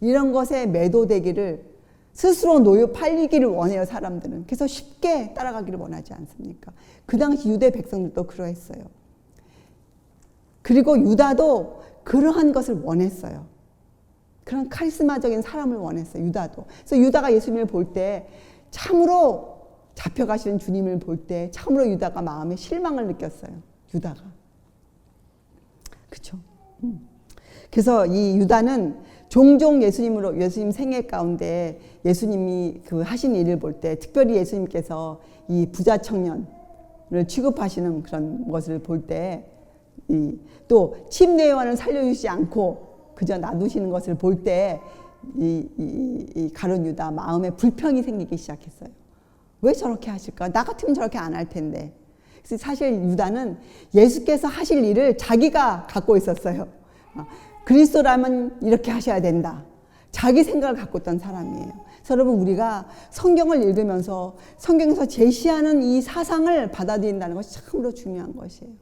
이런 것에 매도되기를, 스스로 팔리기를 원해요. 사람들은. 그래서 쉽게 따라가기를 원하지 않습니까? 그 당시 유대 백성들도 그러했어요. 그리고 유다도 그러한 것을 원했어요. 그런 카리스마적인 사람을 원했어요. 유다도. 그래서 유다가 예수님을 볼 때, 참으로 잡혀가시는 주님을 볼 때 참으로 유다가 마음에 실망을 느꼈어요. 유다가. 그렇죠? 그래서 이 유다는 종종 예수님 생애 가운데 예수님이 그 하신 일을 볼 때, 특별히 예수님께서 이 부자 청년을 취급하시는 그런 것을 볼 때, 또 침례요한을 살려주지 않고 그저 놔두시는 것을 볼 때 이 가룟 유다 마음에 불평이 생기기 시작했어요. 왜 저렇게 하실까? 나 같으면 저렇게 안 할 텐데. 그래서 사실 유다는 예수께서 하실 일을 자기가 갖고 있었어요. 그리스도라면 이렇게 하셔야 된다. 자기 생각을 갖고 있던 사람이에요. 그래서 여러분, 우리가 성경을 읽으면서 성경에서 제시하는 이 사상을 받아들인다는 것이 참으로 중요한 것이에요.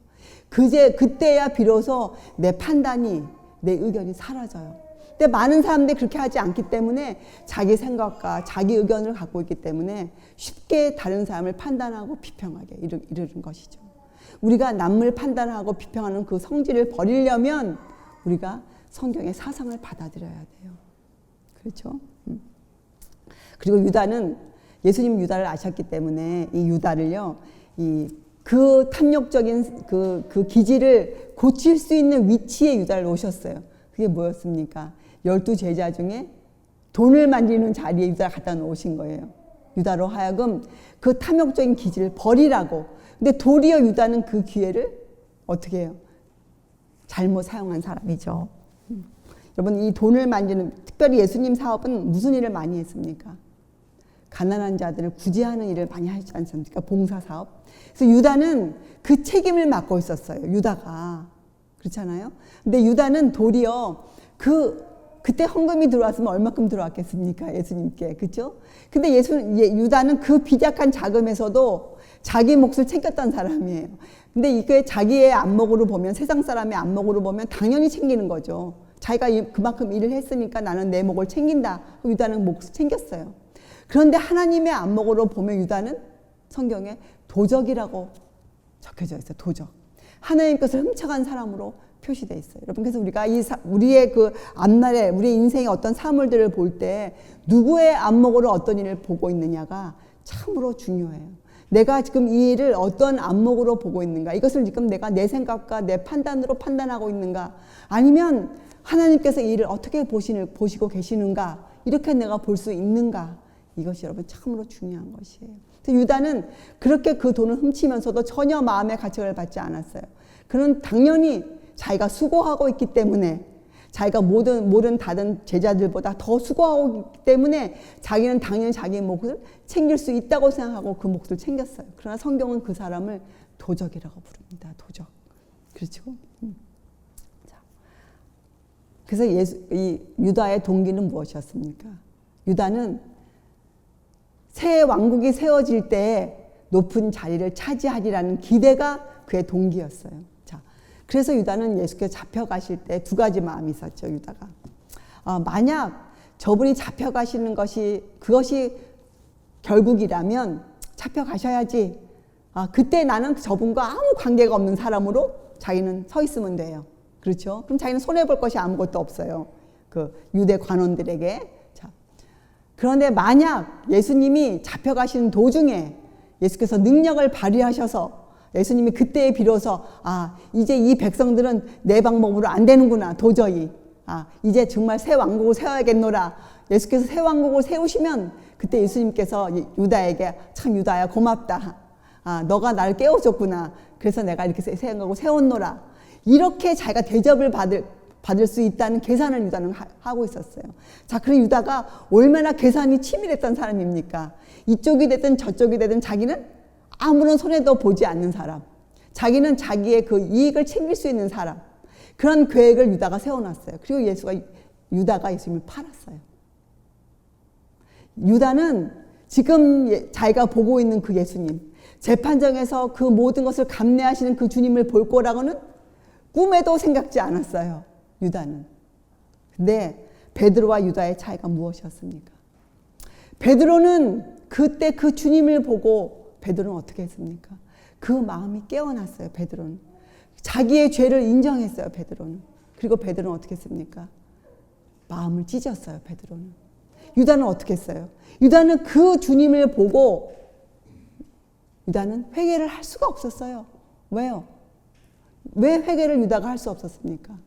그때야 비로소 내 판단이, 내 의견이 사라져요. 근데 많은 사람들이 그렇게 하지 않기 때문에 자기 생각과 자기 의견을 갖고 있기 때문에 쉽게 다른 사람을 판단하고 비평하게 이르는 것이죠. 우리가 남을 판단하고 비평하는 그 성질을 버리려면 우리가 성경의 사상을 받아들여야 돼요. 그렇죠? 그리고 유다는, 예수님 유다를 아셨기 때문에 이 유다를요, 그 탐욕적인 그 기질을 고칠 수 있는 위치에 유다를 놓으셨어요. 그게 뭐였습니까? 12 제자 중에 돈을 만지는 자리에 유다를 갖다 놓으신 거예요. 유다로 하여금 그 탐욕적인 기질을 버리라고. 근데 도리어 유다는 그 기회를 어떻게 해요? 잘못 사용한 사람이죠. 여러분, 이 돈을 만지는, 특별히 예수님 사업은 무슨 일을 많이 했습니까? 가난한 자들을 구제하는 일을 많이 하지 않습니까? 봉사사업. 그래서 유다는 그 책임을 맡고 있었어요. 유다가. 그렇잖아요? 근데 유다는 도리어 그때 헌금이 들어왔으면 얼마큼 들어왔겠습니까? 예수님께. 그죠? 근데 유다는 그 비약한 자금에서도 자기 몫을 챙겼던 사람이에요. 근데 이게 자기의 안목으로 보면, 세상 사람의 안목으로 보면 당연히 챙기는 거죠. 자기가 그만큼 일을 했으니까 나는 내 몫을 챙긴다. 유다는 몫을 챙겼어요. 그런데 하나님의 안목으로 보면 유다는 성경에 도적이라고 적혀져 있어요. 도적. 하나님 것을 훔쳐간 사람으로 표시되어 있어요. 여러분, 그래서 우리가 우리의 그 앞날에 우리의 인생의 어떤 사물들을 볼 때 누구의 안목으로 어떤 일을 보고 있느냐가 참으로 중요해요. 내가 지금 이 일을 어떤 안목으로 보고 있는가? 이것을 지금 내가 내 생각과 내 판단으로 판단하고 있는가? 아니면 하나님께서 이 일을 어떻게 보시고 계시는가? 이렇게 내가 볼 수 있는가? 이것이 여러분 참으로 중요한 것이에요. 유다는 그렇게 그 돈을 훔치면서도 전혀 마음의 가책을 받지 않았어요. 그는 당연히 자기가 수고하고 있기 때문에, 자기가 모든 다른 제자들보다 더 수고하고 있기 때문에 자기는 당연히 자기의 몫을 챙길 수 있다고 생각하고 그 몫을 챙겼어요. 그러나 성경은 그 사람을 도적이라고 부릅니다. 도적. 그렇죠? 자, 그래서 이 유다의 동기는 무엇이었습니까? 유다는 새 왕국이 세워질 때 높은 자리를 차지하리라는 기대가 그의 동기였어요. 자, 그래서 유다는 예수께서 잡혀가실 때 두 가지 마음이 있었죠. 유다가 만약 저분이 잡혀가시는 그것이 결국이라면 잡혀가셔야지. 그때 나는 저분과 아무 관계가 없는 사람으로 자기는 서 있으면 돼요. 그렇죠? 그럼 자기는 손해볼 것이 아무것도 없어요. 그 유대 관원들에게. 그런데 만약 예수님이 잡혀가시는 도중에 예수께서 능력을 발휘하셔서 예수님이 그때에 비로소 이제 이 백성들은 내 방법으로 안 되는구나. 도저히. 이제 정말 새 왕국을 세워야겠노라. 예수께서 새 왕국을 세우시면 그때 예수님께서 유다에게 참 유다야 고맙다. 너가 나를 깨워줬구나. 그래서 내가 이렇게 새 왕국을 세웠노라. 이렇게 자기가 대접을 받을 수 있다는 계산을 유다는 하고 있었어요. 자, 그럼 유다가 얼마나 계산이 치밀했던 사람입니까? 이쪽이 됐든 저쪽이 되든 자기는 아무런 손해도 보지 않는 사람. 자기는 자기의 그 이익을 챙길 수 있는 사람. 그런 계획을 유다가 세워놨어요. 그리고 유다가 예수님을 팔았어요. 유다는 지금 자기가 보고 있는 그 예수님, 재판정에서 그 모든 것을 감내하시는 그 주님을 볼 거라고는 꿈에도 생각지 않았어요. 유다는. 근데 베드로와 유다의 차이가 무엇이었습니까? 베드로는 그때 그 주님을 보고 베드로는 어떻게 했습니까? 그 마음이 깨어났어요. 베드로는. 자기의 죄를 인정했어요. 베드로는. 그리고 베드로는 어떻게 했습니까? 마음을 찢었어요. 베드로는. 유다는 어떻게 했어요? 유다는 그 주님을 보고 유다는 회개를 할 수가 없었어요. 왜요? 왜 회개를 유다가 할 수 없었습니까?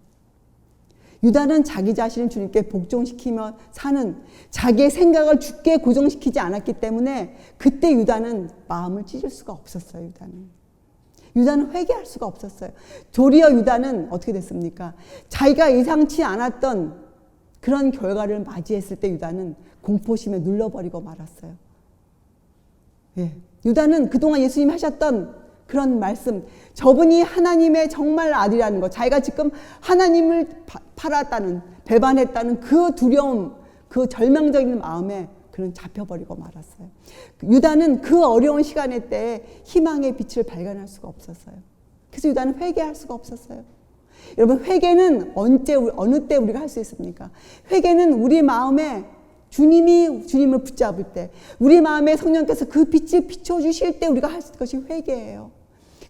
유다는 자기 자신을 주님께 복종시키며 사는 자기의 생각을 주께 고정시키지 않았기 때문에 그때 유다는 마음을 찢을 수가 없었어요. 유다는 회개할 수가 없었어요. 도리어 유다는 어떻게 됐습니까? 자기가 예상치 않았던 그런 결과를 맞이했을 때 유다는 공포심에 눌러버리고 말았어요. 유다는 그동안 예수님이 하셨던 그런 말씀, 저분이 하나님의 정말 아들이라는 것, 자기가 지금 하나님을 팔았다는, 배반했다는 그 두려움, 그 절망적인 마음에 그는 잡혀버리고 말았어요. 유다는 그 어려운 시간의 때에 희망의 빛을 발견할 수가 없었어요. 그래서 유다는 회개할 수가 없었어요. 여러분, 회개는 어느 때 우리가 할 수 있습니까? 회개는 우리 마음에 주님을 붙잡을 때, 우리 마음에 성령께서 그 빛을 비춰주실 때 우리가 할 것이 회개예요.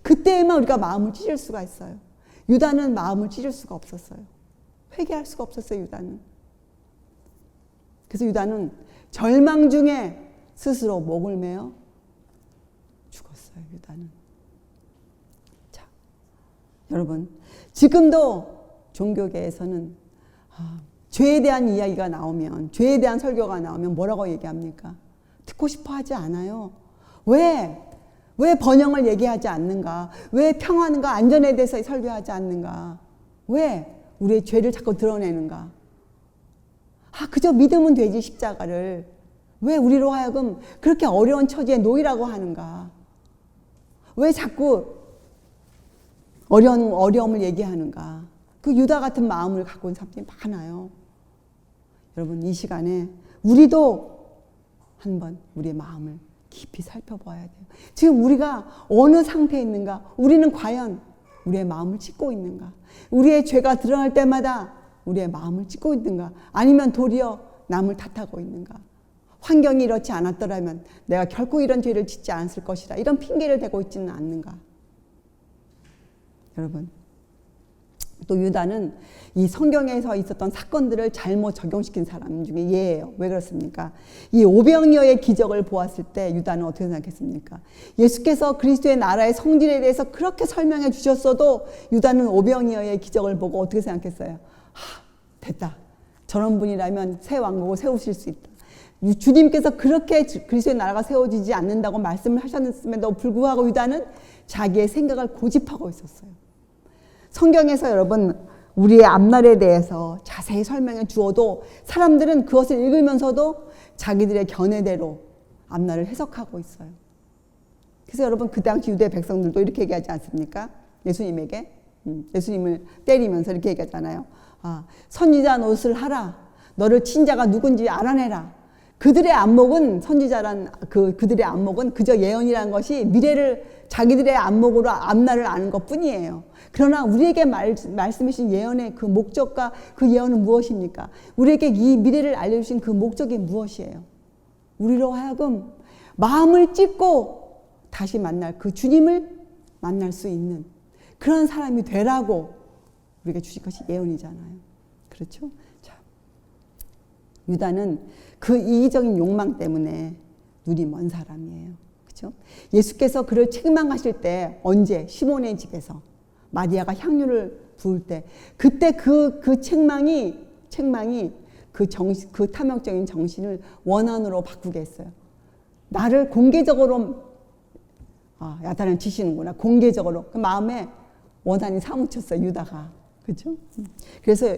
그때에만 우리가 마음을 찢을 수가 있어요. 유다는 마음을 찢을 수가 없었어요. 회개할 수가 없었어요. 유다는. 그래서 유다는 절망 중에 스스로 목을 메어 죽었어요. 유다는. 자, 여러분, 지금도 종교계에서는 죄에 대한 이야기가 나오면, 죄에 대한 설교가 나오면 뭐라고 얘기합니까? 듣고 싶어 하지 않아요. 왜 번영을 얘기하지 않는가? 왜 평안과 안전에 대해서 설교하지 않는가? 왜 우리의 죄를 자꾸 드러내는가? 그저 믿으면 되지 십자가를. 왜 우리로 하여금 그렇게 어려운 처지에 놓이라고 하는가? 왜 자꾸 어려움을 얘기하는가? 그 유다 같은 마음을 갖고 있는 사람들이 많아요. 여러분 이 시간에 우리도 한번 우리의 마음을 깊이 살펴봐야 돼요. 지금 우리가 어느 상태에 있는가? 우리는 과연 우리의 마음을 찢고 있는가? 우리의 죄가 드러날 때마다 우리의 마음을 찢고 있는가? 아니면 도리어 남을 탓하고 있는가? 환경이 이렇지 않았더라면 내가 결코 이런 죄를 짓지 않았을 것이다. 이런 핑계를 대고 있지는 않는가? 여러분, 또 유다는 이 성경에서 있었던 사건들을 잘못 적용시킨 사람 중에 예예요. 왜 그렇습니까? 이 오병이어의 기적을 보았을 때 유다는 어떻게 생각했습니까? 예수께서 그리스도의 나라의 성질에 대해서 그렇게 설명해 주셨어도 유다는 오병이어의 기적을 보고 어떻게 생각했어요? 됐다. 저런 분이라면 새 왕국을 세우실 수 있다. 주님께서 그렇게 그리스도의 나라가 세워지지 않는다고 말씀을 하셨음에도 불구하고 유다는 자기의 생각을 고집하고 있었어요. 성경에서 여러분 우리의 앞날에 대해서 자세히 설명해 주어도 사람들은 그것을 읽으면서도 자기들의 견해대로 앞날을 해석하고 있어요. 그래서 여러분 그 당시 유대 백성들도 이렇게 얘기하지 않습니까? 예수님에게 예수님을 때리면서 이렇게 얘기하잖아요. 선지자 노릇을 하라. 너를 친 자가 누군지 알아내라. 그들의 안목은 선지자란 그들의 안목은 그저 예언이라는 것이 미래를 자기들의 안목으로 앞날을 아는 것뿐이에요. 그러나 우리에게 말씀해 주신 예언의 그 목적과 그 예언은 무엇입니까? 우리에게 이 미래를 알려주신 그 목적이 무엇이에요? 우리로 하여금 마음을 찢고 다시 만날 그 주님을 만날 수 있는 그런 사람이 되라고 우리에게 주신 것이 예언이잖아요. 그렇죠? 자, 유다는 그 이기적인 욕망 때문에 눈이 먼 사람이에요. 그렇죠? 예수께서 그를 책망하실 때 언제? 시몬의 집에서 마리아가 향유를 부을 때 그때 그 책망이 그 탐욕적인 정신을 원한으로 바꾸게 했어요. 나를 공개적으로 야단을 치시는구나. 공개적으로 그 마음에 원한이 사무쳤어요. 유다가. 그렇죠? 그래서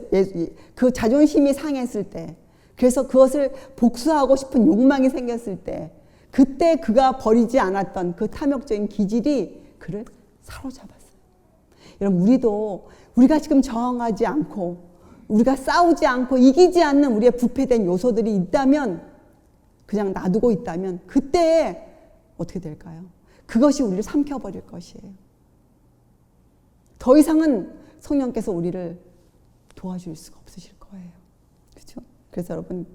그 자존심이 상했을 때 그래서 그것을 복수하고 싶은 욕망이 생겼을 때 그때 그가 버리지 않았던 그 탐욕적인 기질이 그를 사로잡았어요. 여러분 우리가 지금 저항하지 않고 우리가 싸우지 않고 이기지 않는 우리의 부패된 요소들이 있다면 그냥 놔두고 있다면 그때 어떻게 될까요? 그것이 우리를 삼켜버릴 것이에요. 더 이상은 성령께서 우리를 도와줄 수가 없으실 거예요. 그렇죠? 그래서 여러분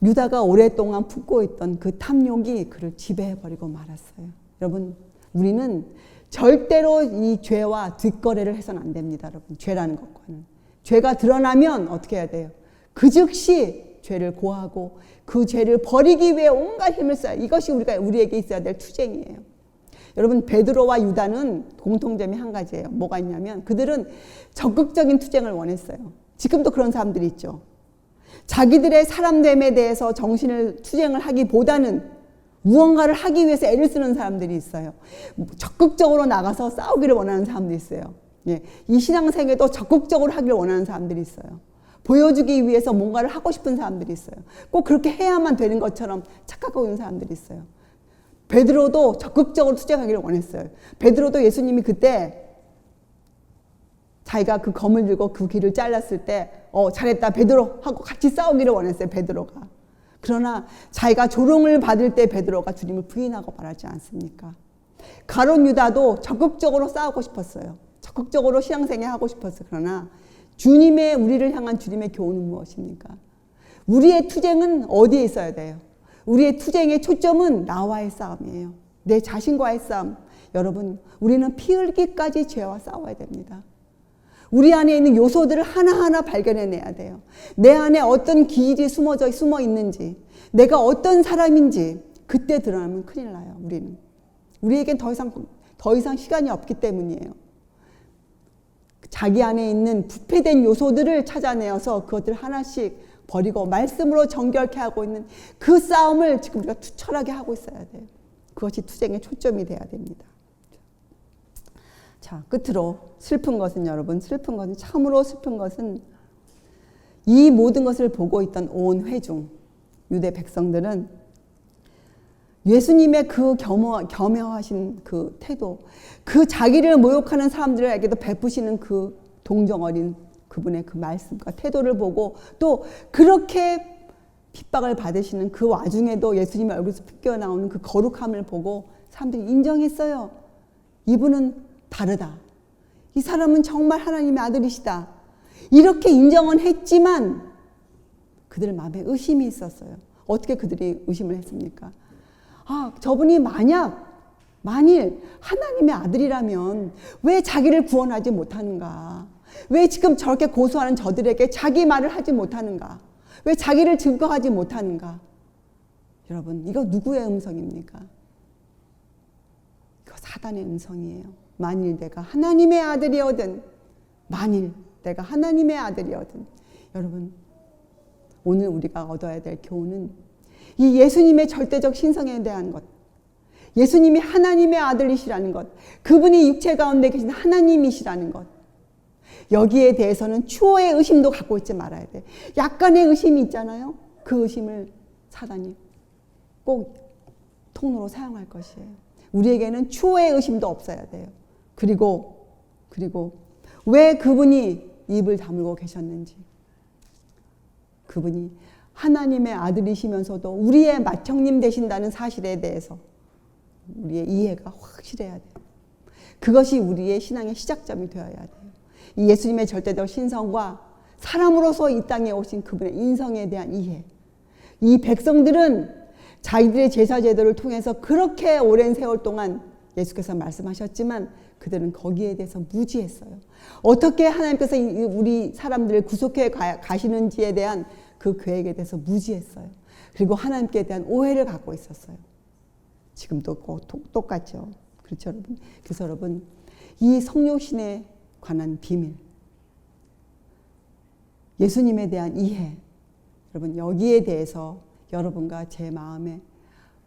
유다가 오랫동안 품고 있던 그 탐욕이 그를 지배해버리고 말았어요. 여러분 우리는 절대로 이 죄와 뒷거래를 해서는 안 됩니다. 여러분 죄라는 것과는. 죄가 드러나면 어떻게 해야 돼요? 그 즉시 죄를 고하고 그 죄를 버리기 위해 온갖 힘을 써요. 이것이 우리에게 있어야 될 투쟁이에요. 여러분 베드로와 유다는 공통점이 한 가지예요. 뭐가 있냐면 그들은 적극적인 투쟁을 원했어요. 지금도 그런 사람들이 있죠. 자기들의 사람됨에 대해서 투쟁을 하기보다는 무언가를 하기 위해서 애를 쓰는 사람들이 있어요. 적극적으로 나가서 싸우기를 원하는 사람들이 있어요. 이 신앙생에도 적극적으로 하기를 원하는 사람들이 있어요. 보여주기 위해서 뭔가를 하고 싶은 사람들이 있어요. 꼭 그렇게 해야만 되는 것처럼 착각하고 있는 사람들이 있어요. 베드로도 적극적으로 투쟁하기를 원했어요. 베드로도 예수님이 그때 자기가 그 검을 들고 그 길을 잘랐을 때 잘했다 베드로 하고 같이 싸우기를 원했어요. 베드로가. 그러나 자기가 조롱을 받을 때 베드로가 주님을 부인하고 말하지 않습니까? 가룟 유다도 적극적으로 싸우고 싶었어요. 적극적으로 신앙생활 하고 싶었어요. 그러나 우리를 향한 주님의 교훈은 무엇입니까? 우리의 투쟁은 어디에 있어야 돼요? 우리의 투쟁의 초점은 나와의 싸움이에요. 내 자신과의 싸움. 여러분 우리는 피 흘기까지 죄와 싸워야 됩니다. 우리 안에 있는 요소들을 하나하나 발견해내야 돼요. 내 안에 어떤 기질이 숨어 있는지, 내가 어떤 사람인지 그때 드러나면 큰일 나요. 우리에겐 더 이상 시간이 없기 때문이에요. 자기 안에 있는 부패된 요소들을 찾아내어서 그것들을 하나씩 버리고 말씀으로 정결케 하고 있는 그 싸움을 지금 우리가 투철하게 하고 있어야 돼요. 그것이 투쟁의 초점이 돼야 됩니다. 자, 끝으로 슬픈 것은 여러분, 슬픈 것은 참으로 슬픈 것은 이 모든 것을 보고 있던 온 회중, 유대 백성들은 예수님의 그 겸허하신 그 태도, 그 자기를 모욕하는 사람들에게도 베푸시는 그 동정 어린 그분의 그 말씀과 태도를 보고 또 그렇게 핍박을 받으시는 그 와중에도 예수님의 얼굴에서 핏겨 나오는 그 거룩함을 보고 사람들이 인정했어요. 이분은 다르다. 이 사람은 정말 하나님의 아들이시다. 이렇게 인정은 했지만 그들 마음에 의심이 있었어요. 어떻게 그들이 의심을 했습니까? 아, 저분이 만일 하나님의 아들이라면 왜 자기를 구원하지 못하는가? 왜 지금 저렇게 고소하는 저들에게 자기 말을 하지 못하는가? 왜 자기를 증거하지 못하는가? 여러분, 이거 누구의 음성입니까? 이거 사단의 음성이에요. 만일 내가 하나님의 아들이거든, 만일 내가 하나님의 아들이거든. 여러분, 오늘 우리가 얻어야 될 교훈은 이 예수님의 절대적 신성에 대한 것, 예수님이 하나님의 아들이시라는 것, 그분이 육체 가운데 계신 하나님이시라는 것, 여기에 대해서는 추호의 의심도 갖고 있지 말아야 돼. 약간의 의심이 있잖아요. 그 의심을 사단이 꼭 통로로 사용할 것이에요. 우리에게는 추호의 의심도 없어야 돼요. 그리고 왜 그분이 입을 다물고 계셨는지, 그분이 하나님의 아들이시면서도 우리의 맏형님 되신다는 사실에 대해서 우리의 이해가 확실해야 돼요. 그것이 우리의 신앙의 시작점이 되어야 돼요. 이 예수님의 절대적 신성과 사람으로서 이 땅에 오신 그분의 인성에 대한 이해. 이 백성들은 자기들의 제사 제도를 통해서 그렇게 오랜 세월 동안 예수께서 말씀하셨지만 그들은 거기에 대해서 무지했어요. 어떻게 하나님께서 우리 사람들을 구속해 가시는지에 대한 그 계획에 대해서 무지했어요. 그리고 하나님께 대한 오해를 갖고 있었어요. 지금도 똑같죠. 그렇죠, 여러분? 그래서 여러분, 이 성육신에 관한 비밀, 예수님에 대한 이해, 여러분, 여기에 대해서 여러분과 제 마음에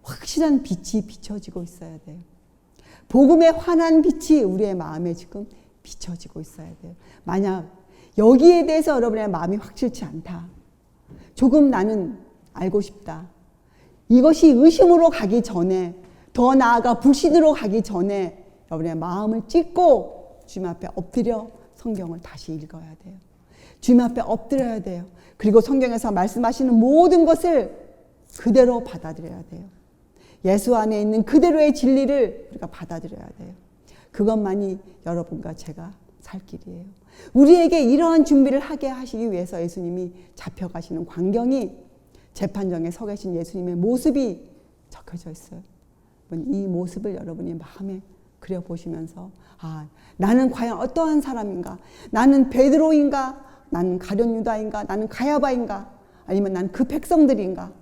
확실한 빛이 비춰지고 있어야 돼요. 복음의 환한 빛이 우리의 마음에 지금 비춰지고 있어야 돼요. 만약 여기에 대해서 여러분의 마음이 확실치 않다, 조금 나는 알고 싶다, 이것이 의심으로 가기 전에, 더 나아가 불신으로 가기 전에 여러분의 마음을 찢고 주님 앞에 엎드려 성경을 다시 읽어야 돼요. 주님 앞에 엎드려야 돼요. 그리고 성경에서 말씀하시는 모든 것을 그대로 받아들여야 돼요. 예수 안에 있는 그대로의 진리를 우리가 받아들여야 돼요. 그것만이 여러분과 제가 살 길이에요. 우리에게 이러한 준비를 하게 하시기 위해서 예수님이 잡혀가시는 광경이 재판정에 서 계신 예수님의 모습이 적혀져 있어요. 이 모습을 여러분이 마음에 그려보시면서, 아, 나는 과연 어떠한 사람인가? 나는 베드로인가? 나는 가룟 유다인가? 나는 가야바인가? 아니면 나는 그 백성들인가?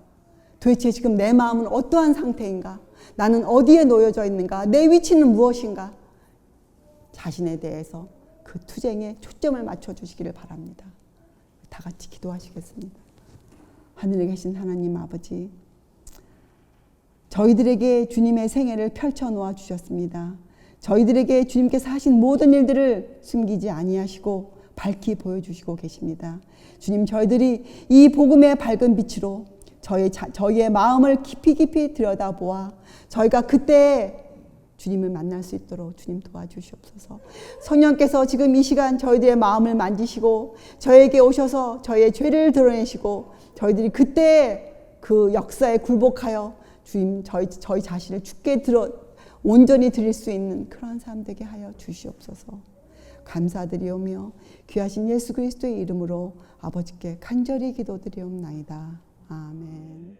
도대체 지금 내 마음은 어떠한 상태인가? 나는 어디에 놓여져 있는가? 내 위치는 무엇인가? 자신에 대해서 그 투쟁에 초점을 맞춰주시기를 바랍니다. 다 같이 기도하시겠습니다. 하늘에 계신 하나님 아버지, 저희들에게 주님의 생애를 펼쳐놓아 주셨습니다. 저희들에게 주님께서 하신 모든 일들을 숨기지 아니하시고 밝히 보여주시고 계십니다. 주님, 저희들이 이 복음의 밝은 빛으로 저희의 마음을 깊이 들여다보아 저희가 그때 주님을 만날 수 있도록 주님 도와주시옵소서. 성령께서 지금 이 시간 저희들의 마음을 만지시고 저에게 오셔서 저희의 죄를 드러내시고 저희들이 그때 그 역사에 굴복하여 주님 저희 자신을 주께 온전히 드릴 수 있는 그런 사람 되게 하여 주시옵소서. 감사드리오며 귀하신 예수 그리스도의 이름으로 아버지께 간절히 기도드리옵나이다. 아멘.